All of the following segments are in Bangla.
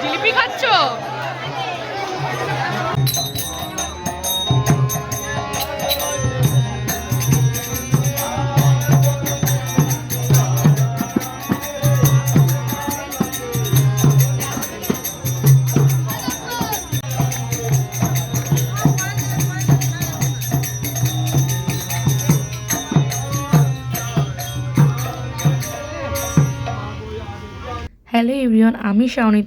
জিলিপি খাচ্ছ? হ্যালো এভরিওয়ান, আমি শাওনি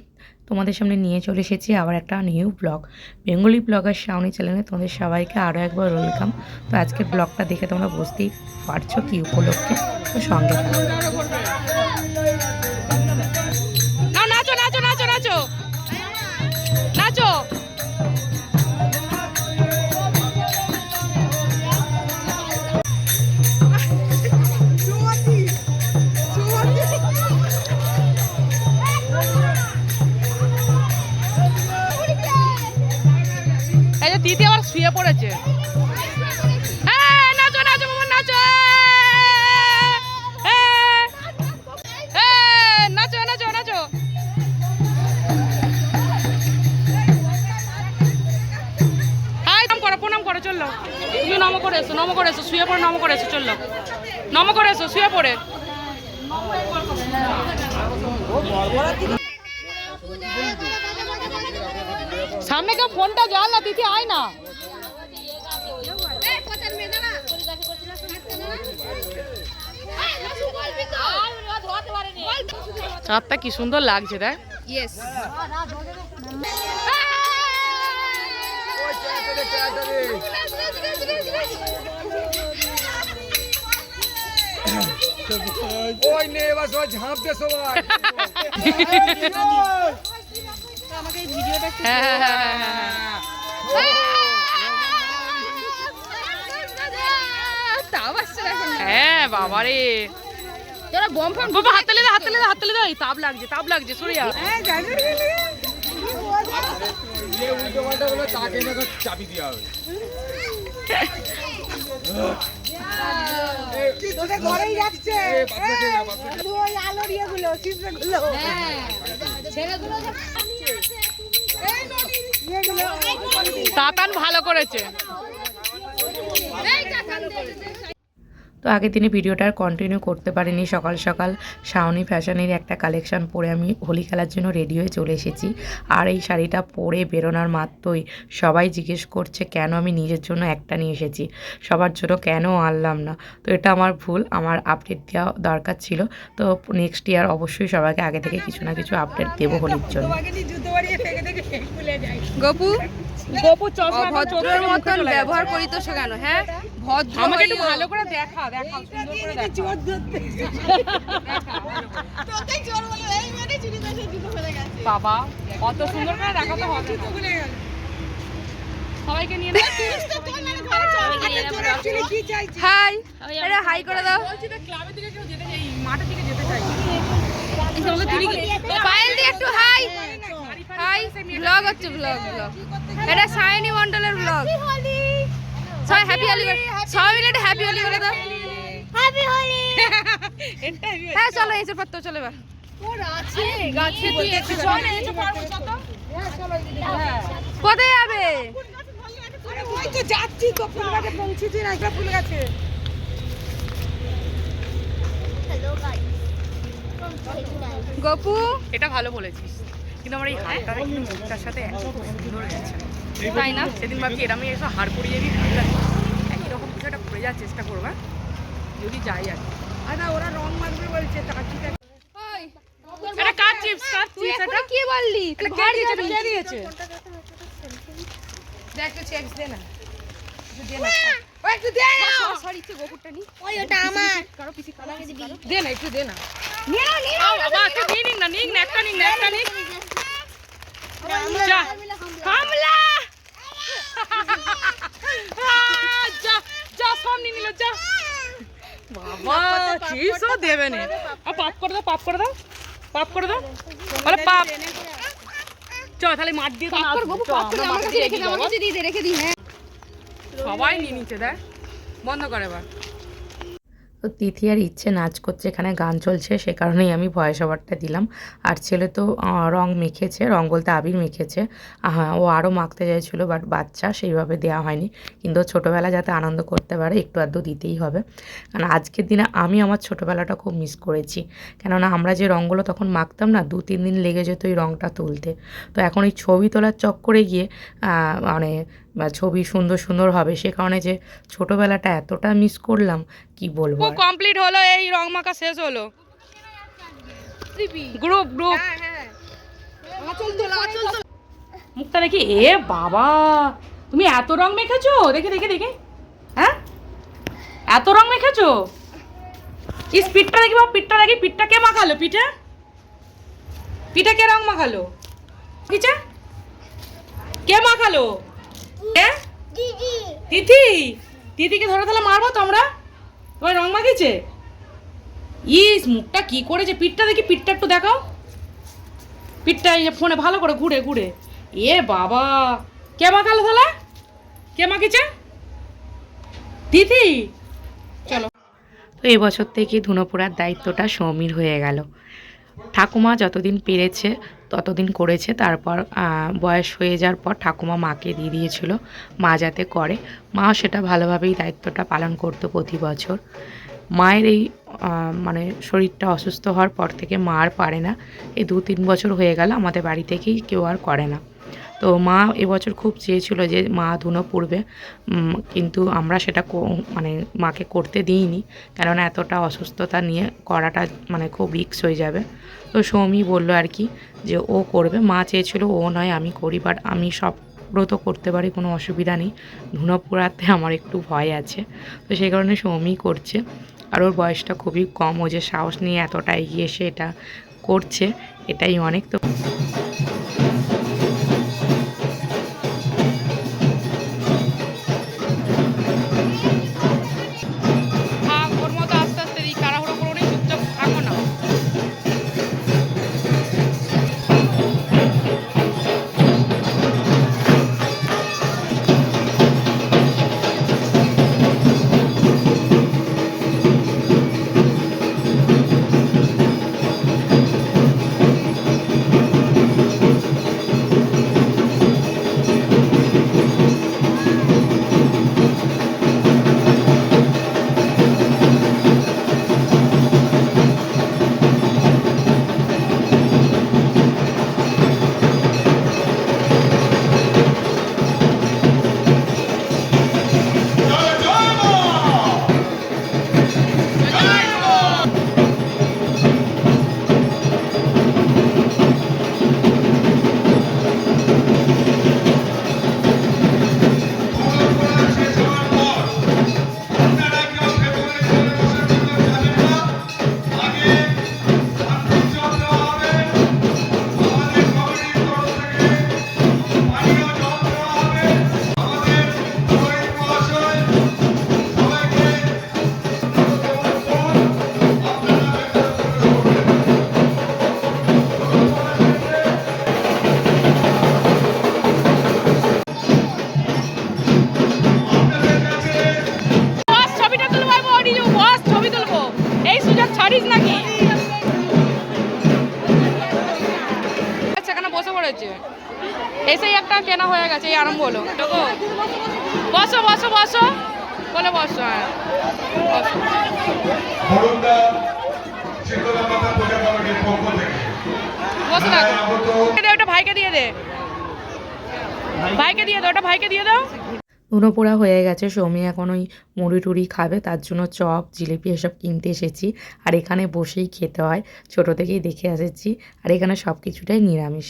তোমাদের সামনে নিয়ে চলে এসেছি আবার একটা new blog. Bengali blogger Shaoni চ্যানেলে তোমাদের সবাইকে আরও একবার ওয়েলকাম। তো আজকের ব্লগটা দেখে তোমরা বুঝতেই পারছো কী উপলক্ষে, তো সঙ্গে নাচো নাচো নাচো নাচো নাচো। দিদি আবার শুয়ে পড়েছে। নাচো নাচো মামা নাচো, নাচো নাচো নাচো। হাই নাম করো, প্রণাম করো, চললো তুমি নম করে এসো, নম করে এসো, শুয়ে পড়ে নম করে এসো, চললো নম করে এসো, শুয়ে পড়ে। সামনে কেউ ফোনটা জ্বাল না, দিদি আয় না। চাঁদটা কি সুন্দর লাগছে দেখ। ইয়েস ওই নে এবার সবাই ঝাঁপ দে সবাই। আমাকে এই ভিডিওটা হ্যাঁ বাবারে, তোরা বম ফম বাবা হাততালি দাও, হাততালি দাও, হাততালি দাও। তাপ লাগছে, তাপ লাগছে, সরে যা। উল্টো পাল্টা বলে তাকে না চাবি দেওয়া হবে। তাতান ভালো করেছে। তো আগে দিনে ভিডিওটা আর কন্টিনিউ করতে পারিনি। সকাল সকাল শাওনি ফ্যাশনের একটা কালেকশন পরে আমি হোলি খেলার জন্য রেডি হয়ে চলে এসেছি। আর এই শাড়িটা পরে বেরোনোর মাত্রই সবাই জিজ্ঞেস করছে কেন আমি নিজের জন্য একটা নিয়ে এসেছি, সবার জন্য কেন আনলাম না। তো এটা আমার ভুল, আমার আপডেট দেওয়া দরকার ছিল। তো নেক্সট ইয়ার অবশ্যই সবাইকে আগে থেকে কিছু না কিছু আপডেট দেবো হোলির জন্য। গপু গপু অভদ্রের মতন ব্যবহার করি তো সে কেন? হ্যাঁ ভদ্র, আমাকে একটু ভালো করে দেখা, দেখা সুন্দর করে দেখা। জোর ধরতে তোকে জোর বলে এই মানে চুরি করে জুতো ফেলে গেছে। বাবা কত সুন্দর করে দেখা তো হবে, জুতো খুলে গেল। সবাইকে নিয়ে নাও, তুই তো তোর মানে ঘরে চল। তোর অ্যাকচুয়ালি কি চাইছিস? হাই, আরে হাই করে দাও। বলছি তো ক্লাবের দিকে কেউ যেতে চাই, মাঠের দিকে যেতে চাই। এই সঙ্গে তুই পায়েল দি একটু হাই হাই। ব্লগ হচ্ছে, ব্লগ ব্লগ। এটা শাইনি মন্ডলের ব্লগ। সবাই হ্যাপি হোলি, সবাই মিলে হ্যাপি হোলি বলে দাও। হ্যাপি হোলি। হ্যাঁ চলো এসে পড়তে চলে এবার। ওর আছে গাছে দিয়ে চল এসে পারবো কত। হ্যাঁ চলো দিদি। কোথায় যাবে? আরে ওই তো যাচ্ছি তো, ফুল গাছে পৌঁছেছি না, একটা ফুল গাছে। Hello guys. গপু এটা ভালো বলেছিস, কিন্তু আমার এই হারটা কিন্তু মুখটার সাথে এত সুন্দর গেছে, তাই না? সেদিন ভাবছি এরকম এসে হার পরিয়ে দিই, একই রকম কিছু একটা পরে যাওয়ার চেষ্টা করবো যদি যাই আর কি। আচ্ছা ওরা রং মারবে বলছে, তার ঠিক আছে। এটা কাট চিপস, কাট চিপস। এটা কি বললি? এটা কে দিয়েছে? এটা কে দিয়েছে? দেখ তো চিপস দে না, একটু দে না। ওই একটু দে না। সরি ইচ্ছে গোপুরটা নি। ওই ওটা আমার। কারো পিসি কালাকে দিবি। দে না, একটু দে না। নিও নিও বাবা, একটু নিন না, নিন না, একটা নিন না, একটা নিন। যা হামলা। যা যা সব নিয়ে নিল, যা বাবা চিপসও দেবে না। পাপ করে দাও, পাপ করে দাও, পাপ করে দাও, বলে পাপ। চ তাহলে মাঠ দিয়ে পাপ কর গোপু, পাপ করে আমার কাছে রেখে দাও, আমার কাছে দিয়ে দে, রেখে দি। হ্যাঁ সবাই নিয়ে নিচ্ছে, দেখ বন্ধ করে এবার। তো তিথি আর ইচ্ছে নাচ করছে, এখানে গান চলছে, সে কারণেই আমি ভয়েস ওভারটা দিলাম। আর ছেলে তো রং মেখেছে, রং বলতে আবির মেখেছে। হ্যাঁ, ও আরও মাখতে চাইছিলো, বাট বাচ্চা সেইভাবে দেওয়া হয়নি। কিন্তু ছোটোবেলা যাতে আনন্দ করতে পারে একটু আধটু দিতেই হবে। কারণ আজকের দিনে আমি আমার ছোটোবেলাটা খুব মিস করেছি। কেননা আমরা যে রঙগুলো তখন মাখতাম না, 2-3 দিন লেগে যেত এই রঙটা তুলতে। তো এখন এই ছবি তোলার চক্করে গিয়ে মানে ছবি সুন্দর সুন্দর হবে, সে কারণে যে ছোটোবেলাটা এতটা মিস করলাম কি বলবো। কমপ্লিট হলো, এই রং মাখা শেষ হলো। গ্রুপ গ্রুপ মুখটা দেখি, এ বাবা তুমি এত রং মেখেছো, দেখে দেখে দেখে, হ্যাঁ এত রং মেখেছো। ইস পিঠটা দেখি বাবা, পিঠটা দেখি, পিঠটা কে মাখালো, পিঠা পিঠা কে রং মাখালো, পিঠা কে মাখালো, তিথি। তিথিকে ধরে তাহলে মারবো তো আমরা, তোমার রং মাখিয়েছে। ইস মুখটা কি করেছে, পিঠটা দেখি, পিঠটা একটু দেখাও, পিঠটা এই ফোনে ভালো করে ঘুরে ঘুরে। এ বাবা কে মাখালো তাহলে, কে মাখিয়েছে, তিথি। চলো। তো এবছর থেকে ধুনো পোড়ার দায়িত্বটা সৌমির হয়ে গেল। ঠাকুমা যতদিন পেরেছে ততদিন করেছে, তারপর বয়স হয়ে যাওয়ার পর ঠাকুমা মাকে দিয়ে দিয়েছিল, মা যাতে করে। মা সেটা ভালোভাবেই দায়িত্বটা পালন করতো প্রতি বছর। মায়ের এই মানে শরীরটা অসুস্থ হওয়ার পর থেকে মা আর পারে না। এই 2-3 বছর হয়ে গেল আমাদের বাড়ি থেকেই কেউ আর করে না। তো মা এবছর খুব চেয়েছিল যে মা ধুনো পুড়বে, কিন্তু আমরা সেটা মানে মাকে করতে দিইনি, কেননা এতটা অসুস্থতা নিয়ে করাটা মানে খুব রিস্ক হয়ে যাবে। তো সৌমি বললো আর কি যে ও করবে, মা চেয়েছিল ও নয় আমি করি, বাট আমি সব ব্রত করতে পারি, কোনো অসুবিধা নেই, ধুনো পোড়াতে আমার একটু ভয় আছে। তো সেই কারণে সৌমি করছে। আর ওর বয়সটা খুবই কম, ও যে সাহস নিয়ে এতটা এগিয়ে এসে এটা করছে, এটাই অনেক। তো ওর মতো আস্তে আস্তে দিই, তাড়াহুড়ো করো নি, চুপচাপ থাকো না। ছাড়িস নাকি, সেখানে বসে পড়েছে, এসেই একটা কেনা হয়ে গেছে, এই আরম্ভ হলো। বসো বসো বসো বলে বসো, হ্যাঁ বসো না, ওটা ভাইকে দিয়ে দে, ভাইকে দিয়ে দে, ওটা ভাইকে দিয়ে দাও। ধুনো পোড়া হয়ে গেছে, সৌমি এখন ওই মুড়ি টুড়ি খাবে, তার জন্য চপ জিলিপি এসব কিনতে এসেছি। আর এখানে বসেই খেতে হয়, ছোট থেকেই দেখে এসেছি। আর এখানে সব কিছুটাই নিরামিষ।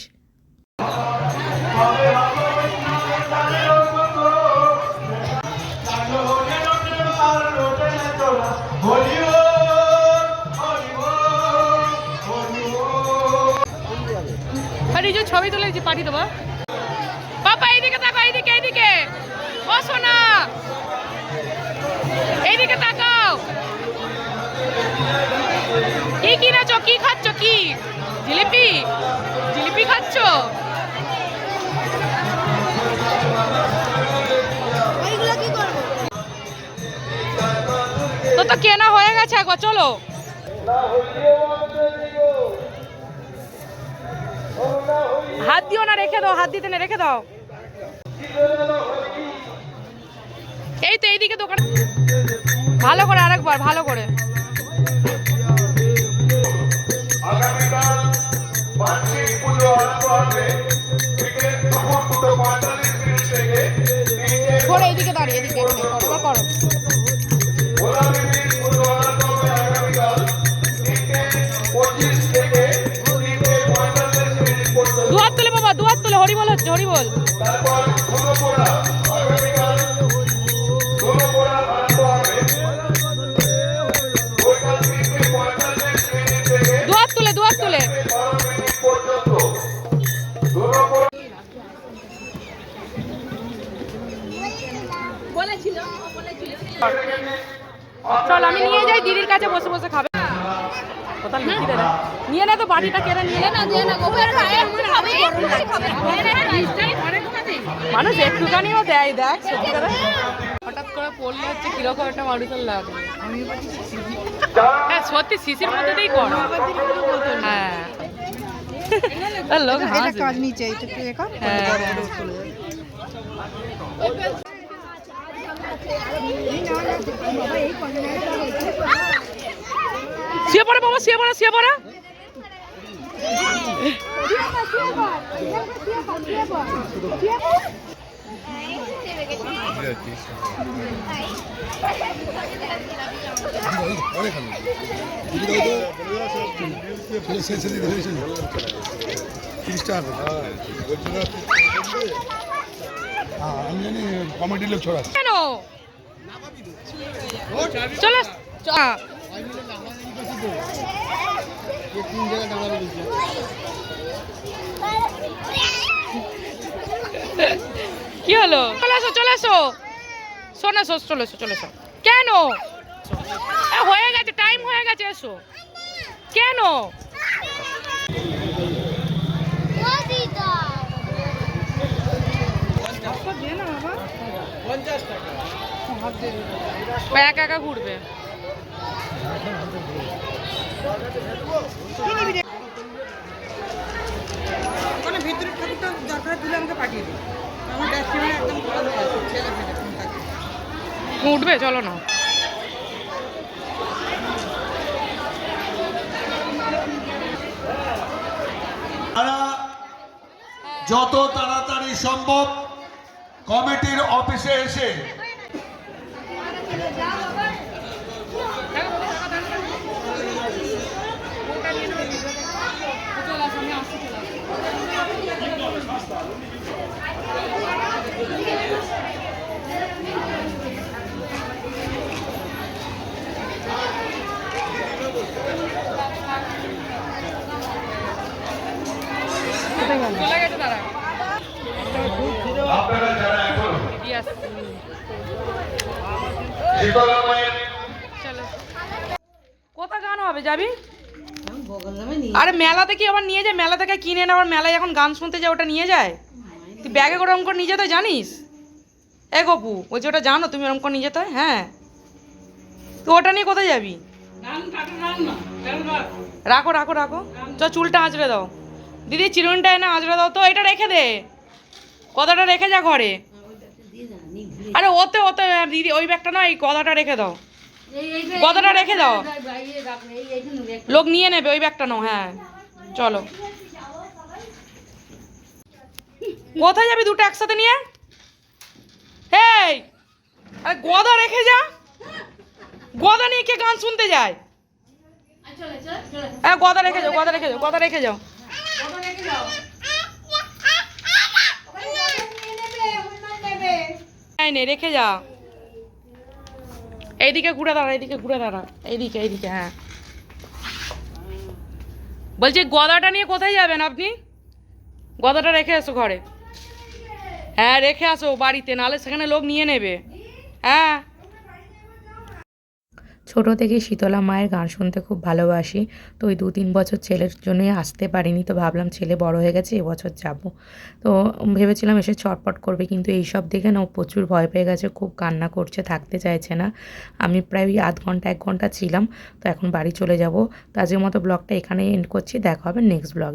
ছবি তুলেছি, পাঠিয়ে দেবো। বাবা এইদিকে তাকাও, এইদিকে এইদিকে বসো না, এইদিকে তাকাও। কি কিনেছো, কি খাচ্ছ, কি জিলিপি, জিলিপি খাচ্ছ? তো কেনা হয়ে গেছে। গেছে একবার, চলো। হাত দিও না, রেখে দাও, হাত দিতে না, রেখে দাও। এই তো এইদিকে দোকান, ভালো করে আরেকবার, ভালো করে। করে এইদিকে দাঁড়িয়ে, এদিকে করো করো। দুহাত তুলে বাবা, দুহাত তুলে, হরিবল হচ্ছে, হরিবল। দুহাত তুলে, দুহাত তুলে। চল আমি নিয়ে যাই দিদির কাছে, বসে বসে খাবে। নিয়ে নে তো, বাটিটা কেড়ে নিয়ে না, মানুষ একটুখানিও দেয়, দেখ সত্যি কথা। হঠাৎ করে পড়লে হচ্ছে কিরকম একটা মানুষের লাগে। হ্যাঁ সত্যি, শিশির মধ্যে দিয়েই কর। হ্যাঁ লোক কাজ নিচে, শুয়ে পড়ে বাবা, শুয়ে পড়ে, শুয়ে পড়ে। কমেডি লোক ছড়া কেন চলো, কি হলো? চলে এসো, চলে এসো, শোনা, চলে এসো, চলে এসো। কেন হয়ে গেছে, টাইম হয়ে গেছে, এসো। কেন একা একা ঘুরবে? ভিতরে ঠাকুরটা দরকার তুলে আমাকে পাঠিয়ে দিই, আমার ডাস্টবিনে একদম উঠবে, চলো না। যত তাড়াতাড়ি সম্ভব কমিটির অফিসে এসে আপনারা যারা এখন কোথা গান হবে, যাবি? আরে মেলাতে কি আবার নিয়ে যায়? মেলা থেকে কিনে না, আবার মেলায় এখন গান শুনতে যায়, ওটা নিয়ে যায়? তুই ব্যাগে করে ওরকম করে নিয়ে যেতে জানিস? এ গপু, ওই যে ওটা জানো তুমি ওরকম করে নিয়ে যেতে হয়? হ্যাঁ, তো ওটা নিয়ে কোথায় যাবি? রাখো রাখো রাখো, চুলটা আঁচড়ে দাও দিদি, চিরুনটা এনে আঁচড়ে দাও তো। এটা রেখে দে, কথাটা রেখে যা ঘরে। আরে ওতে ওতে দিদি, ওই ব্যাগটা না, এই কথাটা রেখে দাও, কথাটা রেখে দাও, লোক নিয়ে নেবে, ওই ব্যাগটা নাও। হ্যাঁ চলো, কোথায় যাবি দুটো একসাথে নিয়ে? হেই, আরে গদা রেখে যা, গদা নিয়ে কে গান শুনতে যায়? হ্যাঁ গদা রেখে যাও, গদা রেখে যাও, গদা রেখে যাও। রেখে যা, এইদিকে ঘুরে দাঁড়া, এইদিকে ঘুরে দাঁড়া, এইদিকে এইদিকে। হ্যাঁ বলছি গদাটা নিয়ে কোথায় যাবেন আপনি? গদাটা রেখে আসো ঘরে। হ্যাঁ রেখে আসো বাড়িতে, নাহলে সেখানে লোক নিয়ে নেবে। হ্যাঁ ছোট থেকে শীতলা মায়ের গান শুনতে খুব ভালোবাসি। তো ওই 2-3 বছর ছেলের জন্যই আসতে পারিনি, তো ভাবলাম ছেলে বড় হয়ে গেছে এবছর যাব। তো ভেবেছিলাম এসে চটপট করবে, কিন্তু এইসব দেখে না ও প্রচুর ভয় পেয়ে গেছে, খুব কান্না করছে, থাকতে চাইছে না। আমি প্রায় ওই আধ ঘন্টা 1 ঘন্টা ছিলাম, তো এখন বাড়ি চলে যাব। তো আজকের মতো ব্লগটা এখানেই এন্ড করছি, দেখা হবে নেক্সট ব্লগ।